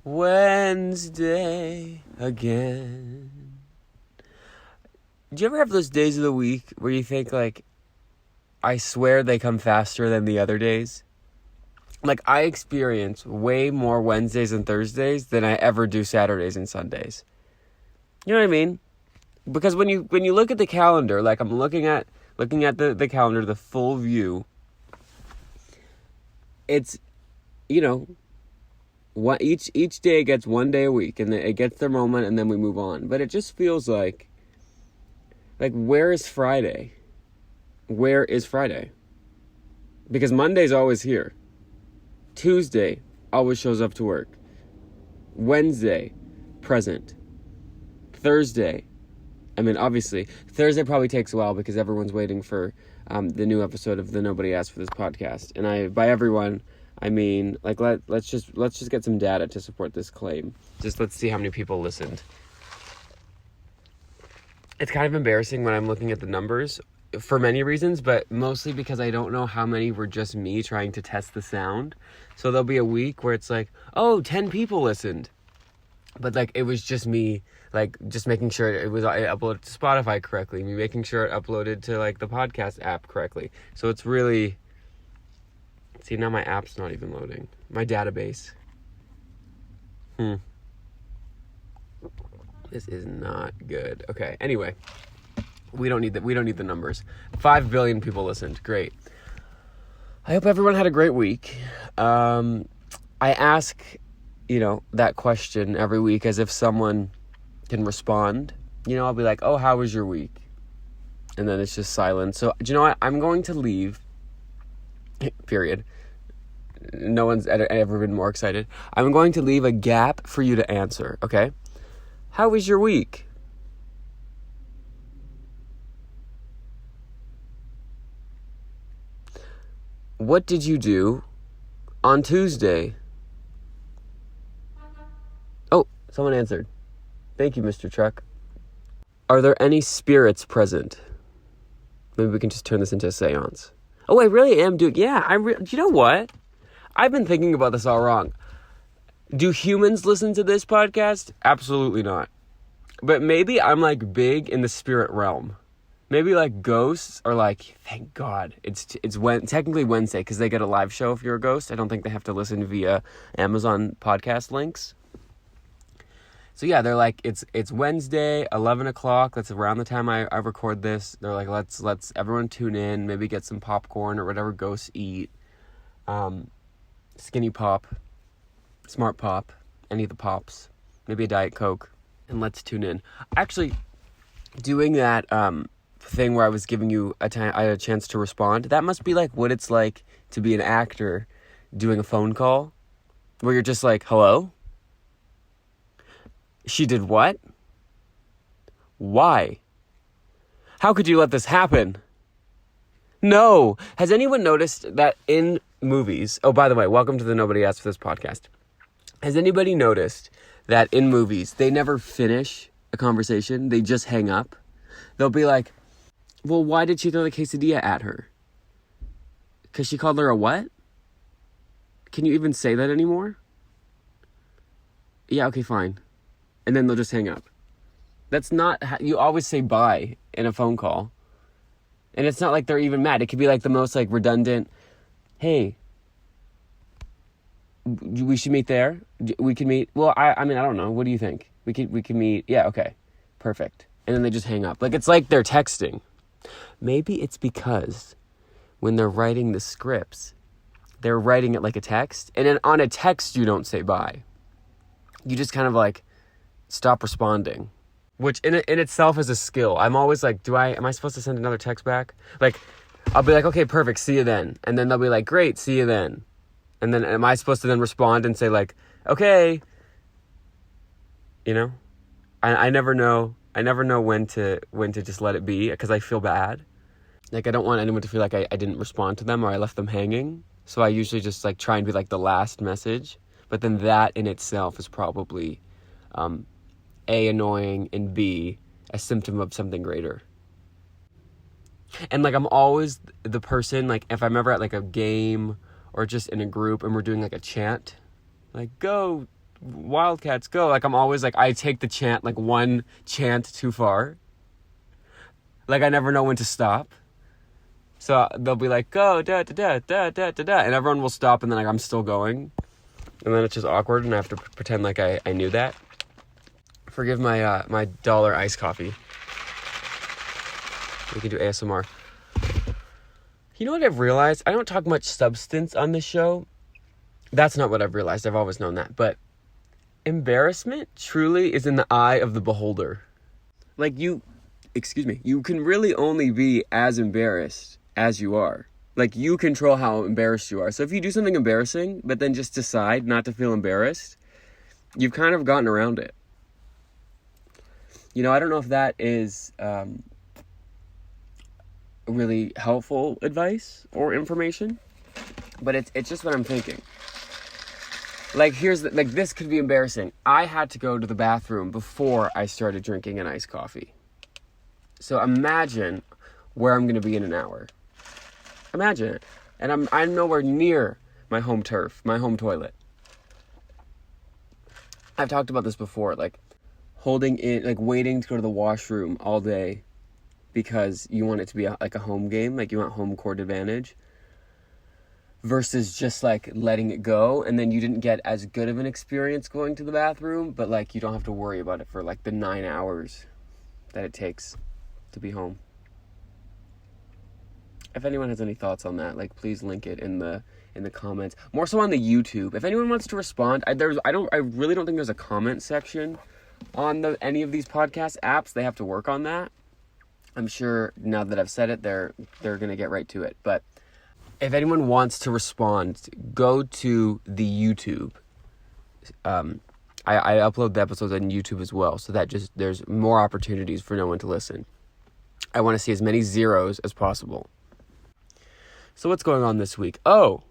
Wednesday again. Do you ever have those days of the week where you think, like, I swear they come faster than the other days? Like, I experience way more Wednesdays and Thursdays than I ever do Saturdays and Sundays. You know what I mean? Because when you look at the calendar, like I'm looking at the calendar, the full view, it's, each day gets one day a week, and it gets their moment, and then we move on. But it just feels like where is Friday? Where is Friday? Because Monday's always here. Tuesday always shows up to work. Wednesday, present. Thursday, obviously, Thursday probably takes a while because everyone's waiting for the new episode of the Nobody Asked for This podcast. And by everyone, I mean, let's just get some data to support this claim. Just let's see how many people listened. It's kind of embarrassing when I'm looking at the numbers for many reasons, but mostly because I don't know how many were just me trying to test the sound. So there'll be a week where it's 10 people listened. But it was just me, just making sure it uploaded to Spotify correctly, me making sure it uploaded to the podcast app correctly. So it's really, see, now my app's not even loading. My database. This is not good. Okay, anyway. We don't need the numbers. 5 billion people listened. Great. I hope everyone had a great week. I ask, that question every week as if someone can respond. I'll be like, oh, how was your week? And then it's just silent. So, do you know what? I'm going to leave. Period. No one's ever been more excited. I'm going to leave a gap for you to answer, okay? How was your week? What did you do on Tuesday? Oh, someone answered. Thank you, Mr. Truck. Are there any spirits present? Maybe we can just turn this into a seance. Oh, I really am doing... Yeah, you know what? I've been thinking about this all wrong. Do humans listen to this podcast? Absolutely not. But maybe I'm big in the spirit realm. Maybe ghosts are thank God it's technically Wednesday because they get a live show if you're a ghost. I don't think they have to listen via Amazon podcast links. So yeah, they're it's Wednesday, 11 o'clock. That's around the time I record this. They're let's everyone tune in, maybe get some popcorn or whatever ghosts eat. Skinny Pop, Smart Pop, any of the pops, maybe a Diet Coke, and let's tune in. Actually, doing that thing where I was giving you I had a chance to respond, that must be what it's like to be an actor doing a phone call where you're just hello? She did what? Why? How could you let this happen? No. Has anyone noticed that in movies... Oh, by the way, welcome to the Nobody Asked for This podcast. Has anybody noticed that in movies, they never finish a conversation? They just hang up? They'll be like, well, why did she throw the quesadilla at her? Because she called her a what? Can you even say that anymore? Yeah, okay, fine. And then they'll just hang up. That's not how... You always say bye in a phone call. And it's not like they're even mad. It could be the most redundant, hey, we should meet there. We can meet. Well, I don't know. What do you think? We can meet. Yeah, okay. Perfect. And then they just hang up. It's like they're texting. Maybe it's because when they're writing the scripts, they're writing it like a text. And then on a text, you don't say bye. You just kind of stop responding. Which in itself is a skill. I'm always am I supposed to send another text back? I'll be okay, perfect, see you then. And then they'll be great, see you then. And then am I supposed to then respond and say okay? I never know when to just let it be because I feel bad. I don't want anyone to feel like I didn't respond to them or I left them hanging. So I usually just try and be the last message. But then that in itself is probably A, annoying, and B, a symptom of something greater. And I'm always the person, if I'm ever at a game or just in a group and we're doing a chant, go Wildcats, go. Like, I'm always like, I take the chant, like, one chant too far. Like, I never know when to stop. So they'll be like, go, da, da, da, da, da, da, da. And everyone will stop, and then, like, I'm still going. And then it's just awkward, and I have to pretend like I knew that. Forgive my my dollar iced coffee. We can do ASMR. You know what I've realized? I don't talk much substance on this show. That's not what I've realized. I've always known that. But embarrassment truly is in the eye of the beholder. Like, you can really only be as embarrassed as you are. Like, you control how embarrassed you are. So if you do something embarrassing, but then just decide not to feel embarrassed, you've kind of gotten around it. You know, I don't know if that is really helpful advice or information, but it's just what I'm thinking. Like, this could be embarrassing. I had to go to the bathroom before I started drinking an iced coffee. So imagine where I'm going to be in an hour. Imagine it. And I'm nowhere near my home turf, my home toilet. I've talked about this before, like holding in, like waiting to go to the washroom all day because you want it to be like a home game, like you want home court advantage, versus just like letting it go, and then you didn't get as good of an experience going to the bathroom, but like you don't have to worry about it for like the 9 hours that it takes to be home. If anyone has any thoughts on that, like, please link it in the comments. More so on the YouTube. If anyone wants to respond, I really don't think there's a comment section on any of these podcast apps. They have to work on that. I'm sure now that I've said it, they're gonna get right to it. But if anyone wants to respond, go to the YouTube. I upload the episodes on YouTube as well, so that just there's more opportunities for no one to listen. I want to see as many zeros as possible. So what's going on this week? Oh,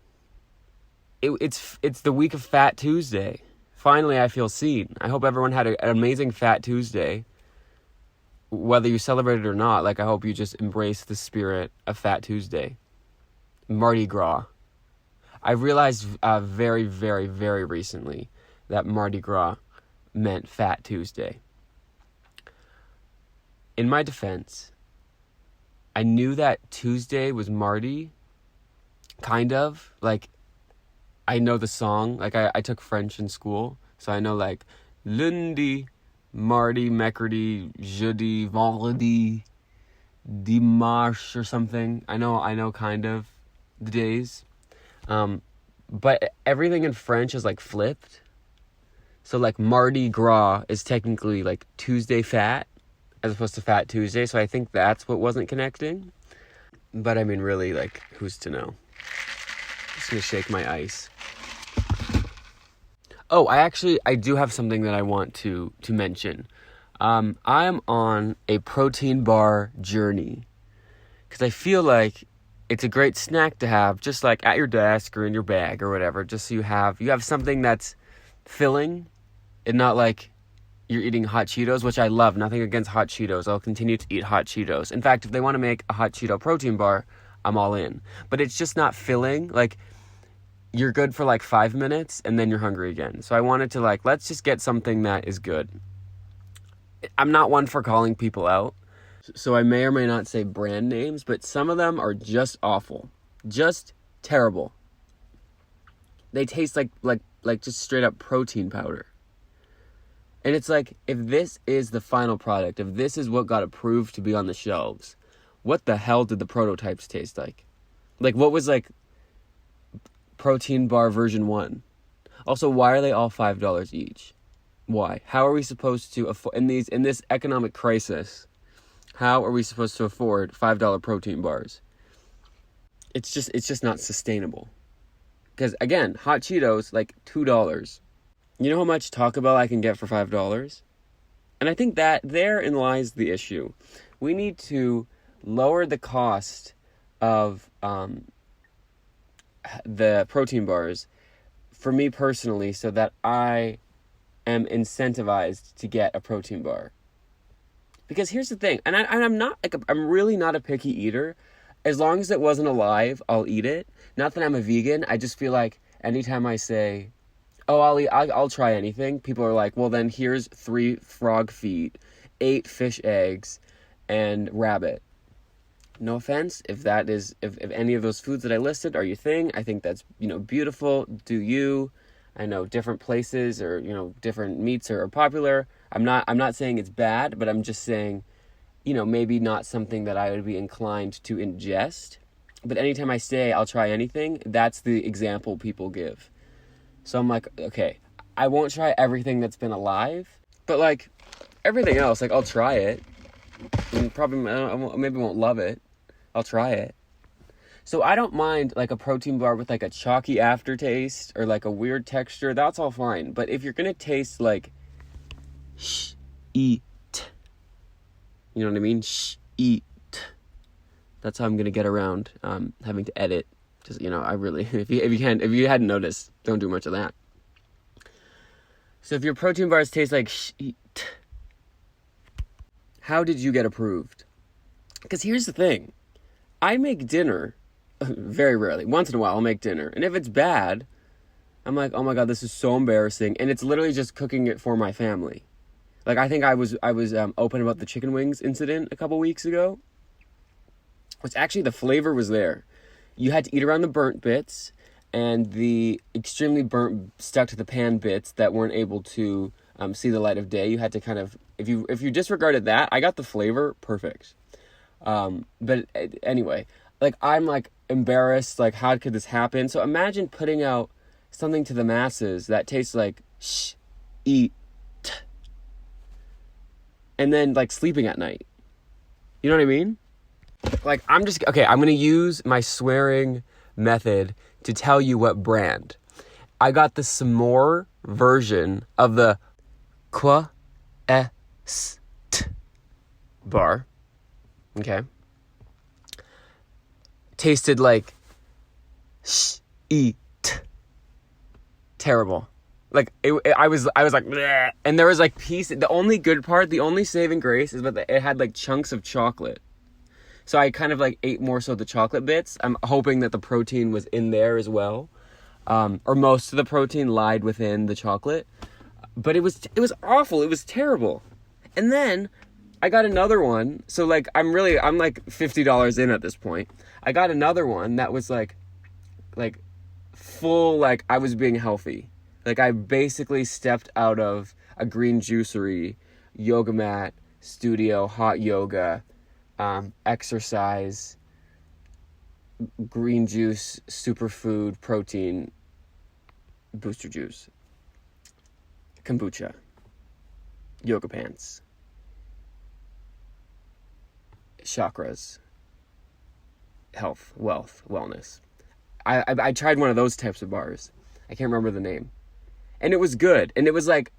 it's the week of Fat Tuesday. Finally, I feel seen. I hope everyone had an amazing Fat Tuesday. Whether you celebrate it or not, like, I hope you just embrace the spirit of Fat Tuesday. Mardi Gras. I realized very, very, very recently that Mardi Gras meant Fat Tuesday. In my defense, I knew that Tuesday was Mardi, kind of. Like, I know the song. Like, I took French in school, so I know, like, lundi, mardi, mercredi, jeudi, vendredi, dimanche, or something. I know kind of the days. But everything in French is, like, flipped. So, like, Mardi Gras is technically, like, Tuesday fat, as opposed to Fat Tuesday, so I think that's what wasn't connecting. But, I mean, really, like, who's to know? Just gonna shake my ice. Oh, I do have something that I want to mention. I'm on a protein bar journey, because I feel like it's a great snack to have, just like at your desk or in your bag or whatever, just so you have something that's filling and not like you're eating hot Cheetos, which I love. Nothing against hot Cheetos. I'll continue to eat hot Cheetos. In fact, if they want to make a hot Cheeto protein bar, I'm all in. But it's just not filling. Like, you're good for like 5 minutes and then you're hungry again. So I wanted to, like, let's just get something that is good. I'm not one for calling people out, so I may or may not say brand names, but some of them are just awful. Just terrible. They taste like just straight up protein powder. And it's like, if this is the final product, if this is what got approved to be on the shelves, what the hell did the prototypes taste like? Like, what was, like, protein bar version 1? Also, why are they all $5 each? Why? How are we supposed to afford, in this economic crisis, how are we supposed to afford $5 protein bars? It's just not sustainable. Because, again, hot Cheetos, like, $2. You know how much Taco Bell I can get for $5? And I think that therein lies the issue. We need to lower the cost of the protein bars for me personally, so that I am incentivized to get a protein bar. Because here's the thing, and I'm really not a picky eater. As long as it wasn't alive, I'll eat it. Not that I'm a vegan. I just feel like anytime I say, oh, I'll try anything. People are like, well, then here's 3 frog feet, 8 fish eggs, and rabbit. No offense, if any of those foods that I listed are your thing, I think that's, beautiful. Do you? I know different places or, different meats are popular. I'm not saying it's bad, but I'm just saying, maybe not something that I would be inclined to ingest. But anytime I say I'll try anything, that's the example people give. So I'm like, okay, I won't try everything that's been alive, but like everything else, like I'll try it. And probably maybe won't love it. I'll try it. So I don't mind like a protein bar with like a chalky aftertaste or like a weird texture. That's all fine. But if you're gonna taste like eat, you know what I mean? Eat. That's how I'm gonna get around having to edit. Just I really, if you hadn't noticed, don't do much of that. So if your protein bars taste like eat, how did you get approved? Because here's the thing. I make dinner very rarely. Once in a while, I'll make dinner. And if it's bad, I'm like, oh my God, this is so embarrassing. And it's literally just cooking it for my family. Like, I think I was open about the chicken wings incident a couple weeks ago. Which actually, the flavor was there. You had to eat around the burnt bits. And the extremely burnt, stuck to the pan bits that weren't able to see the light of day. You had to kind of, if you disregarded that, I got the flavor perfect. But anyway, like I'm like embarrassed, like how could this happen? So imagine putting out something to the masses that tastes like eat, and then like sleeping at night. You know what I mean? Like I'm going to use my swearing method to tell you what brand. I got the s'more version of the Quest bar. Okay. Tasted like eat. Terrible. Like I was like bleh. And there was like the only good part, the only saving grace is that it had like chunks of chocolate. So I kind of like ate more so the chocolate bits. I'm hoping that the protein was in there as well. Or most of the protein lied within the chocolate. But it was awful. It was terrible. And then I got another one. So like I'm like $50 in at this point. I got another one that was like full, like I was being healthy. Like I basically stepped out of a green juicery, yoga mat, studio, hot yoga, exercise, green juice, superfood, protein, booster juice, kombucha, yoga pants, chakras, health, wealth, wellness. I tried one of those types of bars. I can't remember the name. And it was good. And it was like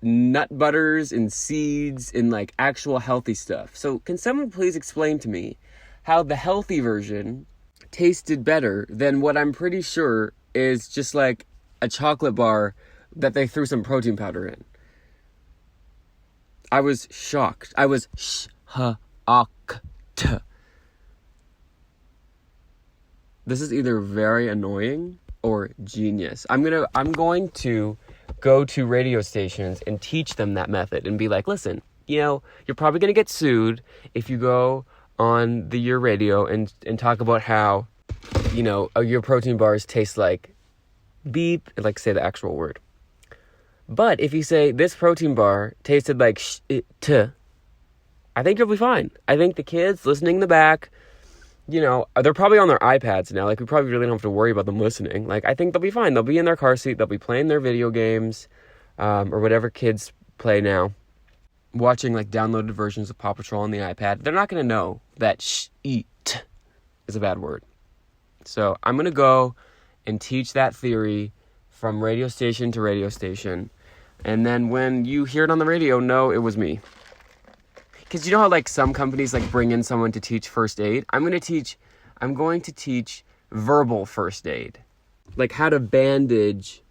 nut butters and seeds and like actual healthy stuff. So can someone please explain to me how the healthy version tasted better than what I'm pretty sure is just like a chocolate bar that they threw some protein powder in? I was shocked. I was shocked. This is either very annoying or genius. I'm going to go to radio stations and teach them that method and be like, listen, you're probably going to get sued if you go on your radio and talk about how, your protein bars taste like beep, and like say the actual word. But if you say this protein bar tasted like I think you'll be fine. I think the kids listening in the back, they're probably on their iPads now. Like, we probably really don't have to worry about them listening. Like, I think they'll be fine. They'll be in their car seat. They'll be playing their video games, or whatever kids play now. Watching, like, downloaded versions of Paw Patrol on the iPad. They're not going to know that eat is a bad word. So, I'm going to go and teach that theory from radio station to radio station. And then when you hear it on the radio, know it was me. Because you know how like some companies like bring in someone to teach first aid? I'm going to teach verbal first aid. Like how to bandage,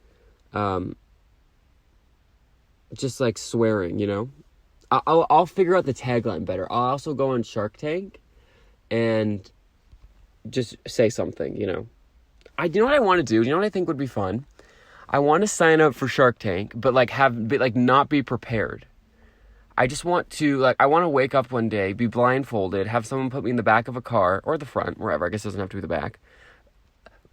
just like swearing, I'll figure out the tagline better. I'll also go on Shark Tank and just say something, You know what I want to do? You know what I think would be fun? I want to sign up for Shark Tank, but like not be prepared. I just want to I want to wake up one day, be blindfolded, have someone put me in the back of a car or the front, wherever. I guess it doesn't have to be the back.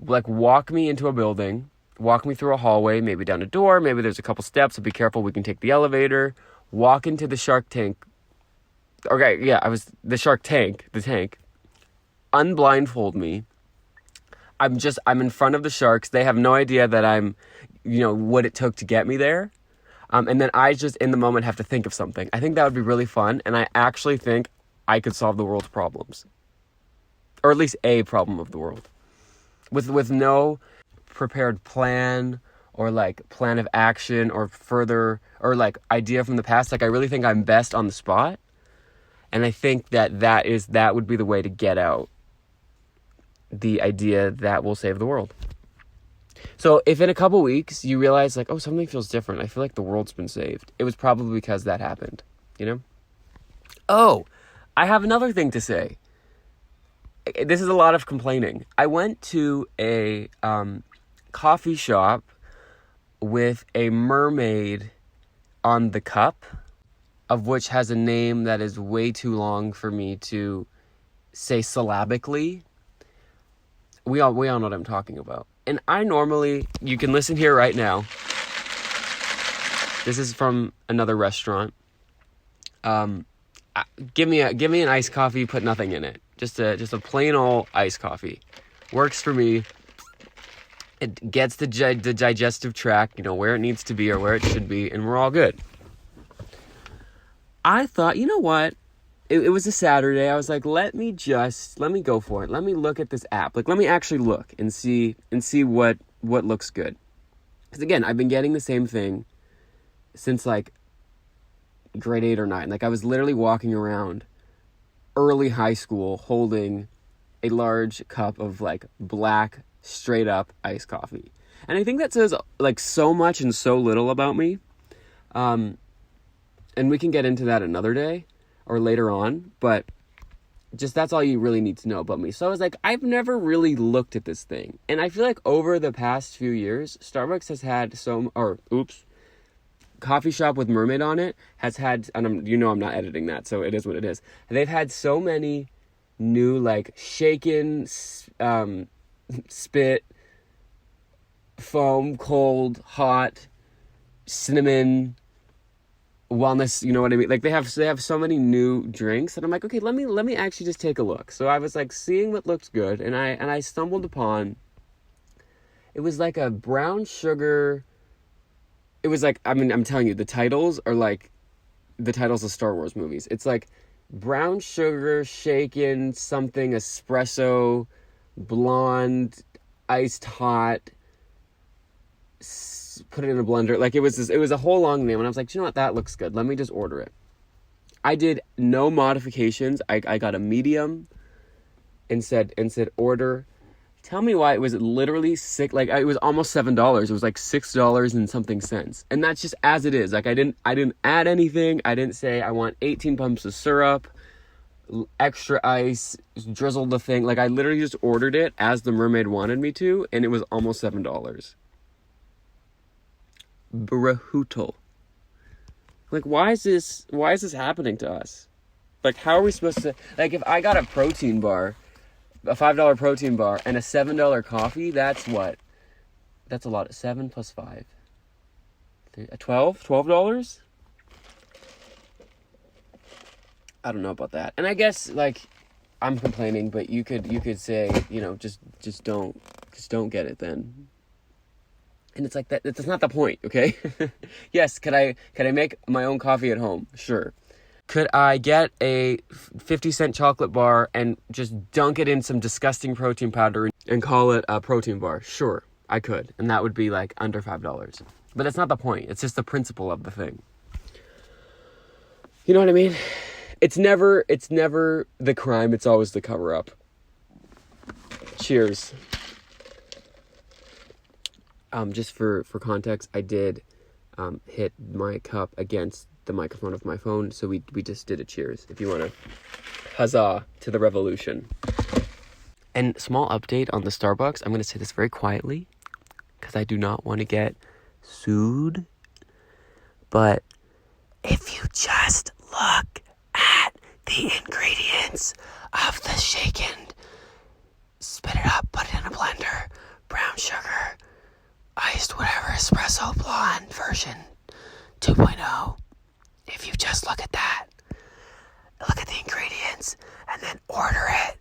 Like walk me into a building, walk me through a hallway, maybe down a door, maybe there's a couple steps, so be careful, we can take the elevator, walk into the Shark Tank. Okay, yeah, the Shark Tank, the tank. Unblindfold me. I'm in front of the sharks. They have no idea that I'm, what it took to get me there. And then I just, in the moment, have to think of something. I think that would be really fun. And I actually think I could solve the world's problems. Or at least a problem of the world. With no prepared plan or plan of action or further, or idea from the past. I really think I'm best on the spot. And I think that would be the way to get out the idea that will save the world. So if in a couple weeks you realize something feels different, I feel like the world's been saved, it was probably because that happened, Oh, I have another thing to say. This is a lot of complaining. I went to a coffee shop with a mermaid on the cup, of which has a name that is way too long for me to say syllabically. We all know what I'm talking about. And I normally, you can listen here right now. This is from another restaurant. Give me an iced coffee, put nothing in it. Just a plain old iced coffee. Works for me. It gets the digestive tract, where it needs to be or where it should be, and we're all good. I thought, you know what? It was a Saturday. I was like, let me go for it. Let me look at this app. Let me actually look and see what looks good. Because again, I've been getting the same thing since grade 8 or 9. I was literally walking around early high school holding a large cup of black straight up iced coffee. And I think that says so much and so little about me. And we can get into that another day or later on, but just that's all you really need to know about me. So I was I've never really looked at this thing. And I feel over the past few years, Starbucks has had coffee shop with mermaid on it has had, and I'm not editing that, so it is what it is. They've had so many new shaken, spit, foam, cold, hot, cinnamon, wellness, you know what I mean? They have so many new drinks, and I'm okay, let me actually just take a look. So I was seeing what looked good, and I stumbled upon, it was a brown sugar. It was I'm telling you, the titles are the titles of Star Wars movies. It's brown sugar shaken something espresso blonde iced hot, put it in a blender. It was a whole long name, and I was you know what, that looks good. Let me just order it. I did no modifications. I got a medium and said order. Tell me why it was literally it was almost $7. It was $6 and something cents. And that's just as it is. I didn't add anything. I didn't say I want 18 pumps of syrup, extra ice, drizzled the thing. I literally just ordered it as the mermaid wanted me to, and it was almost $7. Brutal. Why is this happening to us? How are we supposed to, if I got a protein bar, a $5 protein bar, and a $7 coffee, that's what? That's a lot. 7 plus 5. $12? I don't know about that. And I guess, I'm complaining, but you could say, just don't get it then. And it's that. That's not the point, okay? Yes, could I make my own coffee at home? Sure. Could I get a 50-cent chocolate bar and just dunk it in some disgusting protein powder and call it a protein bar? Sure, I could. And that would be under $5. But that's not the point. It's just the principle of the thing. You know what I mean? It's never the crime. It's always the cover-up. Cheers. Just for context, I did hit my cup against the microphone of my phone, so we just did a cheers, if you want to huzzah to the revolution. And small update on the Starbucks, I'm going to say this very quietly. because I do not want to get sued. But if you just look at the ingredients of the shaken, spit it up, put it in a blender, brown sugar, iced whatever, espresso blonde version 2.0. If you just look at that, look at the ingredients, and then order it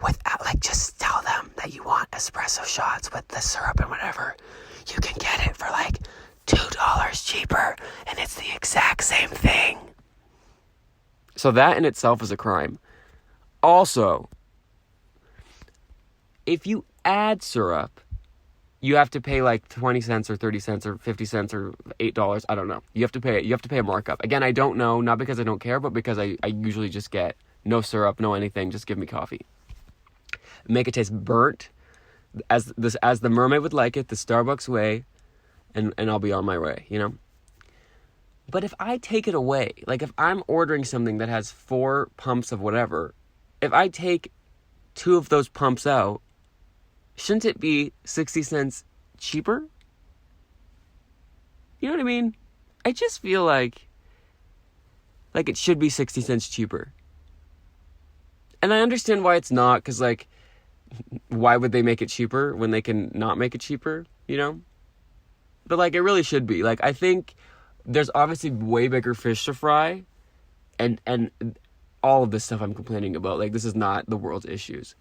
without, just tell them that you want espresso shots with the syrup and whatever, you can get it for $2 cheaper, and it's the exact same thing. So that in itself is a crime. Also, if you add syrup, you have to pay 20 cents or 30 cents or 50 cents or $8. I don't know. You have to pay it. You have to pay a markup. Again, I don't know, not because I don't care, but because I usually just get no syrup, no anything. Just give me coffee. Make it taste burnt, as the mermaid would like it, the Starbucks way, and I'll be on my way, But if I take it away, if I'm ordering something that has 4 pumps of whatever, if I take 2 of those pumps out, shouldn't it be 60 cents cheaper? You know what I mean? I just feel like it should be 60 cents cheaper. And I understand why it's not, because why would they make it cheaper when they can not make it cheaper, But it really should be. I think there's obviously way bigger fish to fry, and all of this stuff I'm complaining about, this is not the world's issues.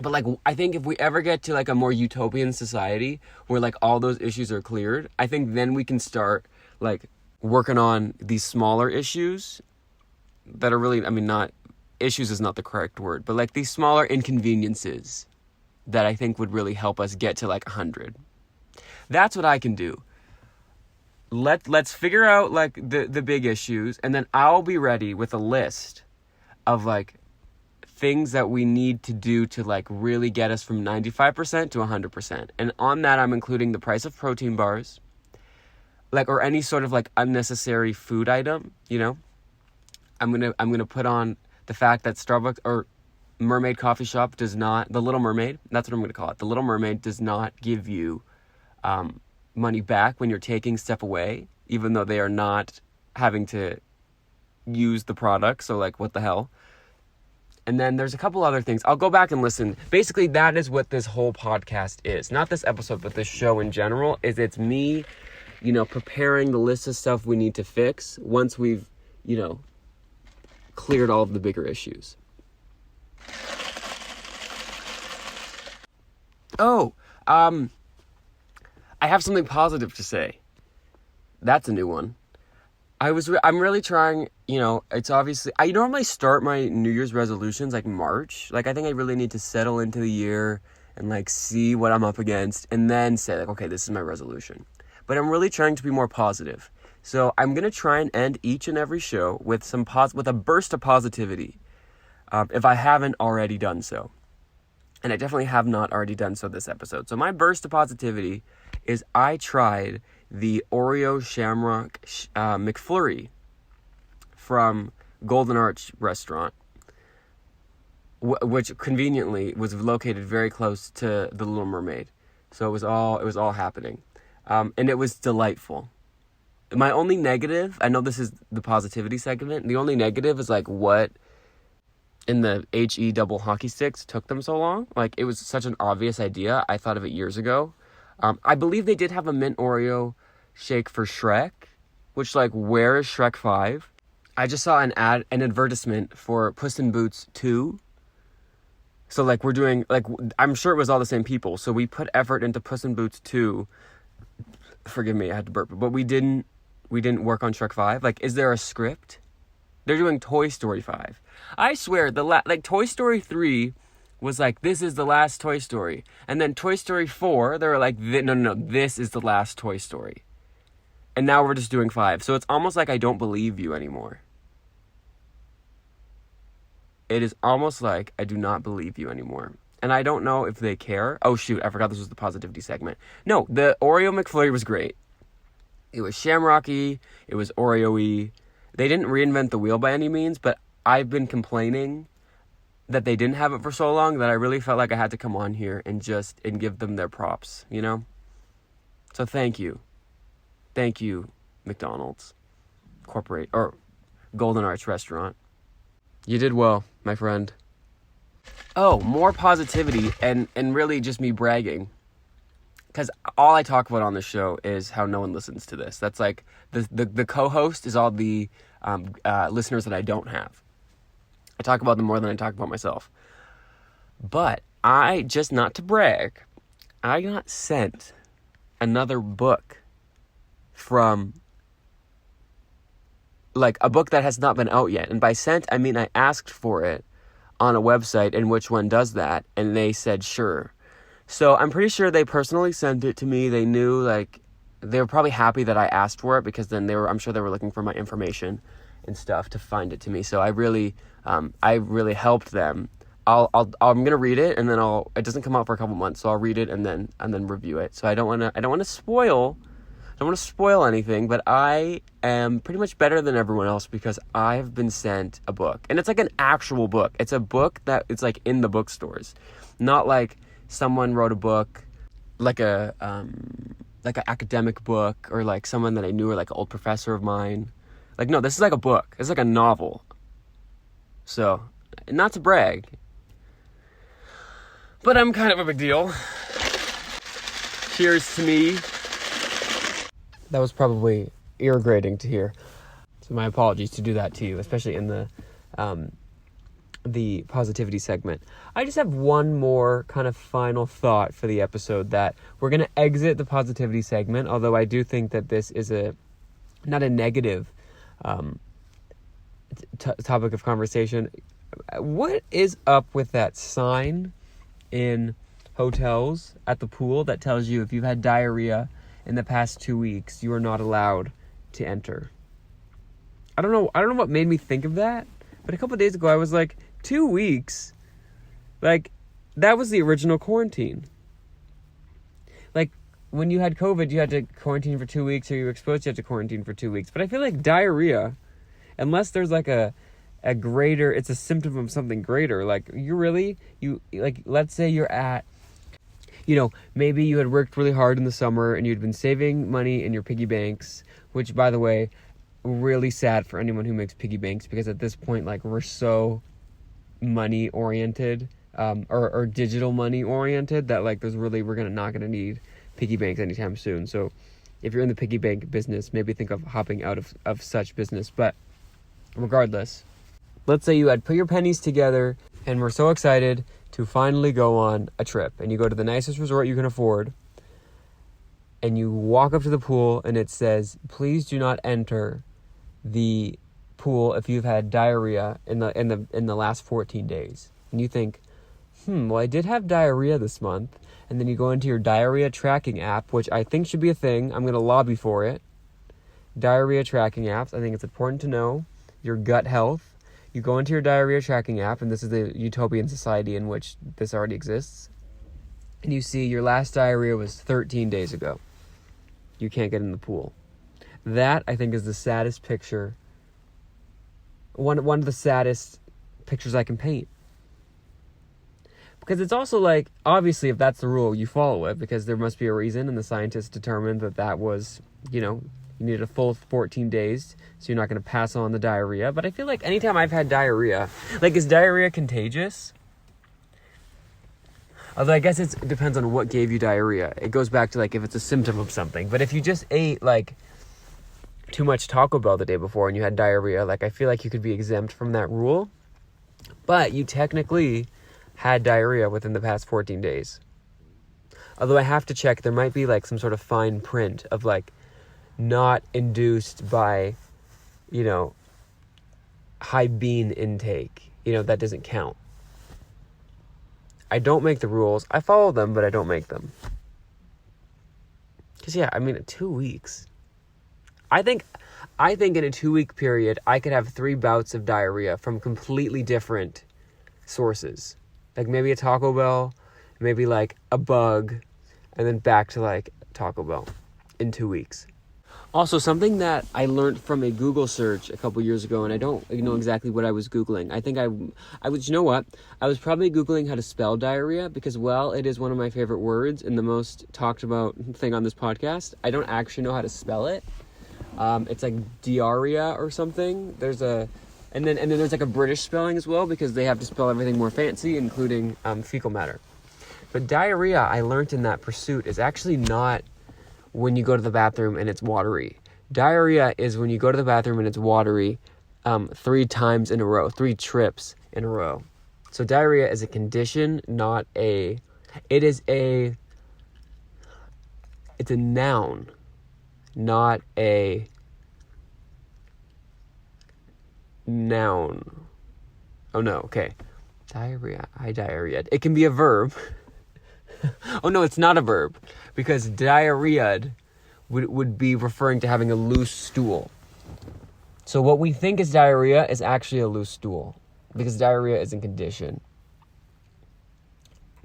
But I think if we ever get to a more utopian society where all those issues are cleared, I think then we can start working on these smaller issues that are really, not, issues is not the correct word, but these smaller inconveniences that I think would really help us get to 100. That's what I can do. Let's figure out the big issues, and then I'll be ready with a list of things that we need to do to really get us from 95% to 100%. And on that, I'm including the price of protein bars, or any sort of unnecessary food item, I'm gonna put on the fact that Starbucks or Mermaid Coffee Shop does not, the Little Mermaid, that's what I'm gonna call it. The Little Mermaid does not give you money back when you're taking stuff away, even though they are not having to use the product. So what the hell? And then there's a couple other things. I'll go back and listen. Basically, that is what this whole podcast is. Not this episode, but this show in general. It's me, preparing the list of stuff we need to fix once we've, cleared all of the bigger issues. Oh, I have something positive to say. That's a new one. I'm really trying, it's obviously, I normally start my New Year's resolutions March. I think I really need to settle into the year and see what I'm up against and then say okay, this is my resolution. But I'm really trying to be more positive. So I'm going to try and end each and every show with with a burst of positivity, if I haven't already done so. And I definitely have not already done so this episode. So my burst of positivity is I tried the Oreo Shamrock McFlurry from Golden Arch Restaurant, which conveniently was located very close to the Little Mermaid. So it was all happening, and it was delightful. My only negative, I know this is the positivity segment, the only negative is what in the HE double hockey sticks took them so long. It was such an obvious idea. I thought of it years ago. I believe they did have a mint Oreo shake for Shrek, which where is Shrek 5? I just saw an advertisement for Puss in Boots 2. So we're doing, I'm sure it was all the same people. So we put effort into Puss in Boots 2. Forgive me, I had to burp. But we didn't work on Shrek 5. Is there a script? They're doing Toy Story 5. I swear, Toy Story 3 was this is the last Toy Story. And then Toy Story 4, they were no, this is the last Toy Story. And now we're just doing 5. So it's almost I don't believe you anymore. It is almost I do not believe you anymore. And I don't know if they care. Oh, shoot, I forgot this was the positivity segment. No, the Oreo McFlurry was great. It was shamrocky. It was Oreo-y. They didn't reinvent the wheel by any means, but I've been complaining that they didn't have it for so long that I really felt like I had to come on here and give them their props, you know? So thank you. Thank you, McDonald's or Golden Arch Restaurant. You did well, my friend. Oh, more positivity and really just me bragging. Because all I talk about on this show is how no one listens to this. That's like the co-host is all the listeners that I don't have. I talk about them more than I talk about myself. But not to brag, I got sent another book from, like, a book that has not been out yet. And by sent, I mean I asked for it on a website in which one does that, and they said sure. So I'm pretty sure they personally sent it to me. They knew, like, they were probably happy that I asked for it, because then I'm sure they were looking for my information and stuff to find it to me. So I really helped them. I'm gonna read it, and then it doesn't come out for a couple months, so I'll read it and then review it. So I don't want to spoil anything, but I am pretty much better than everyone else because I've been sent a book, and it's like an actual book. It's a book that it's like in the bookstores, not like someone wrote a book, like an academic book, or like someone that I knew, or like an old professor of mine. Like, no, this is like a book. It's like a novel. So, not to brag, but I'm kind of a big deal. Cheers to me. That was probably irritating to hear. So my apologies to do that to you, especially in the positivity segment. I just have one more kind of final thought for the episode, that we're going to exit the positivity segment, although I do think that this is not a negative topic of conversation. What is up with that sign in hotels at the pool that tells you if you've had diarrhea in the past 2 weeks, you are not allowed to enter? I don't know what made me think of that, but a couple of days ago I was like, 2 weeks? Like, that was the original quarantine. Like, when you had COVID, you had to quarantine for 2 weeks, or you were exposed, you had to quarantine for 2 weeks. But I feel like diarrhea, unless there's like a greater, it's a symptom of something greater. Like, let's say you're at, maybe you had worked really hard in the summer and you'd been saving money in your piggy banks, which, by the way, really sad for anyone who makes piggy banks, because at this point, like, we're so money oriented, or digital money oriented, that like we're not gonna need piggy banks anytime soon. So if you're in the piggy bank business, maybe think of hopping out of such business. But regardless, let's say you had put your pennies together and were so excited to finally go on a trip, and you go to the nicest resort you can afford, and you walk up to the pool and it says, please do not enter the pool if you've had diarrhea in the last 14 days. And you think, well, I did have diarrhea this month. And then you go into your diarrhea tracking app, which I think should be a thing. I'm going to lobby for it. Diarrhea tracking apps. I think it's important to know your gut health. You go into your diarrhea tracking app, and this is the utopian society in which this already exists. And you see your last diarrhea was 13 days ago. You can't get in the pool. That, I think, is the saddest picture. One of the saddest pictures I can paint. Because it's also like, obviously, if that's the rule, you follow it, because there must be a reason, and the scientists determined that was, you needed a full 14 days, so you're not going to pass on the diarrhea. But I feel like anytime I've had diarrhea, like, is diarrhea contagious? Although I guess it depends on what gave you diarrhea. It goes back to, like, if it's a symptom of something. But if you just ate, like, too much Taco Bell the day before and you had diarrhea, like, I feel like you could be exempt from that rule. But you technically had diarrhea within the past 14 days. Although I have to check, there might be, like, some sort of fine print of, like, not induced by, high bean intake. That doesn't count. I don't make the rules. I follow them, but I don't make them. Because, 2 weeks. I think in a 2-week period, I could have 3 bouts of diarrhea from completely different sources. Like, maybe a Taco Bell, maybe, like, a bug, and then back to, like, Taco Bell in 2 weeks. Also, something that I learned from a Google search a couple years ago, and I don't know exactly what I was Googling. I think I was, you know what? I was probably Googling how to spell diarrhea because, well, it is one of my favorite words and the most talked about thing on this podcast. I don't actually know how to spell it. It's like diarrhea or something. And then there's like a British spelling as well because they have to spell everything more fancy, including fecal matter. But diarrhea, I learned in that pursuit, is actually not when you go to the bathroom and it's watery. Diarrhea is when you go to the bathroom and it's watery 3 times in a row, 3 trips in a row. So diarrhea is a condition, it's a noun, not a noun. Oh no, okay. Diarrhea, I diarrheaed. It can be a verb. Oh no, it's not a verb because diarrheaed would be referring to having a loose stool. So what we think is diarrhea is actually a loose stool because diarrhea is a condition.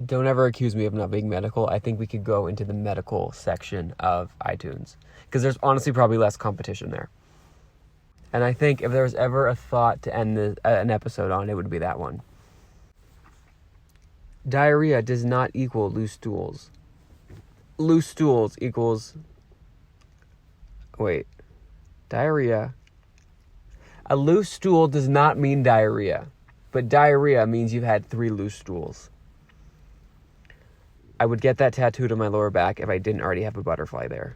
Don't ever accuse me of not being medical. I think we could go into the medical section of iTunes because there's honestly probably less competition there. And I think if there was ever a thought to end an episode on, it would be that one. Diarrhea does not equal loose stools. Loose stools equals... Wait. Diarrhea. A loose stool does not mean diarrhea. But diarrhea means you've had 3 loose stools. I would get that tattooed on my lower back if I didn't already have a butterfly there.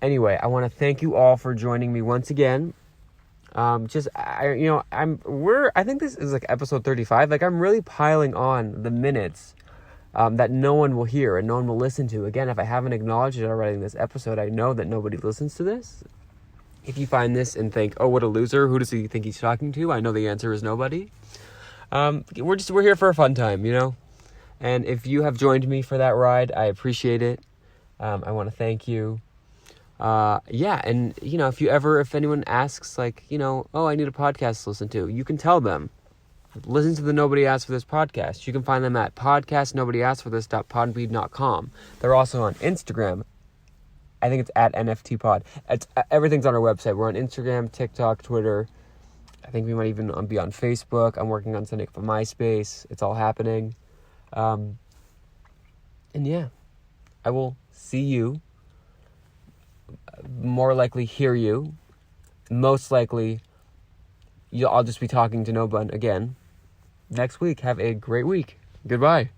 Anyway, I want to thank you all for joining me once again. I think this is like episode 35. Like I'm really piling on the minutes that no one will hear and no one will listen to. Again, if I haven't acknowledged it already in this episode, I know that nobody listens to this. If you find this and think, oh, what a loser, who does he think he's talking to? I know the answer is nobody. We're here for a fun time, you know? And if you have joined me for that ride, I appreciate it. I want to thank you. And you know, if anyone asks like, you know, oh, I need a podcast to listen to, you can tell them, listen to the Nobody Asked for This podcast. You can find them at podcastnobodyaskforthis.podbean.com. They're also on Instagram. I think it's at NFTpod. Everything's on our website. We're on Instagram, TikTok, Twitter. I think we might even be on Facebook. I'm working on something for MySpace. It's all happening. And yeah, I will see you. More likely hear you. Most likely, I'll just be talking to no one again next week. Have a great week. Goodbye.